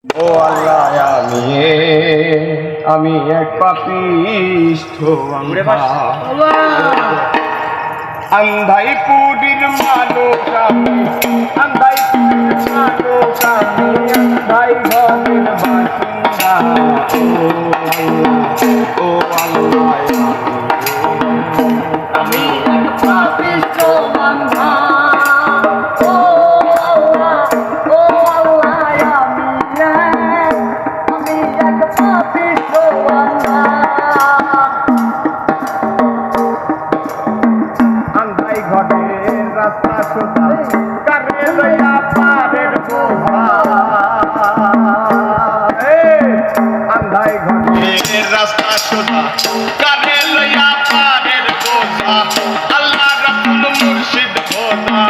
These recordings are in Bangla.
ও আল্লাহ, আমি এক পাপিষ্ঠ আন্ধাইপুরের মানুষ আমি, আন্ধাইপুরের মানুষ আমি, আন্ধাই ঘরের বাসিন্দা। ও আল্লাহ, আমি এক পাপিষ্ঠ বান্দা। আন্ধাই ঘরের রাস্তা সোজা, কারে লইয়া পারের বোঝা। আন্ধাই ঘরের রাস্তা সোজা, কারে লইয়া পারের বোঝা। আল্লাহ রাসূল মুর্শিদ খোদা,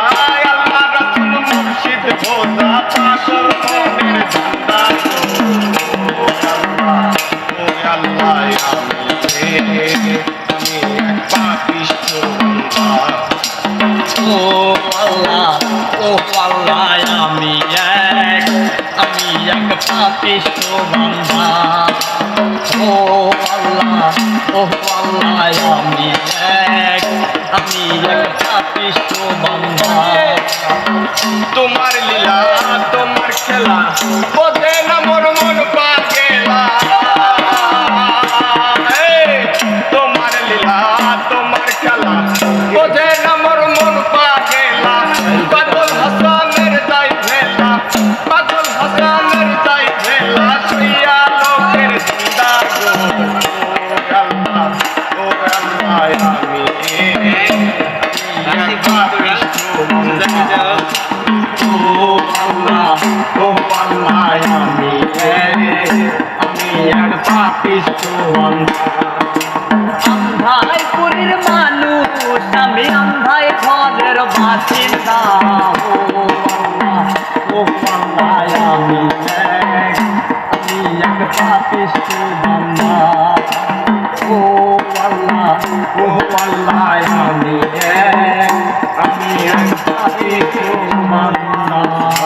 আল্লাহ রাসূল মুর্শিদ খোদা, পাগল মনের ধান্দা। ও আল্লাহ, আমি এক পাপিষ্ঠ বান্দা। ও আল্লাহ, ও আল্লাহ, আমি এক পাপিষ্ঠ বান্দা। ও আল্লাহ, ও আল্লাহ, আমি এক পাপিষ্ঠ বান্দা। তোমার লীলা, তোমার খেলা বোঝে না মোর মন পাগেলা। তোমার লীলা, তোমার খেলা বোঝে না মোর মন পাগেলা। পাগল হাসানের দাই ভেলা, পাগল হাসানের দাই ভেলা, শুইয়া লোকের জিন্দা গো। ও আল্লাহ, আমি এক পাপিষ্ঠ বান্দা। ও আল্লাহ, ও আল্লাহ, আমি এক পাপিষ্ঠ বান্দা। আন্ধাইপুরের মানুষ আমি, আন্ধাই ঘরের বাসিন্দা। ও আল্লাহ, আমি এক পাপিষ্ঠ বান্দা। ও আল্লাহ, ও আল্লাহ, আমি এক পাপিষ্ঠ বান্দা।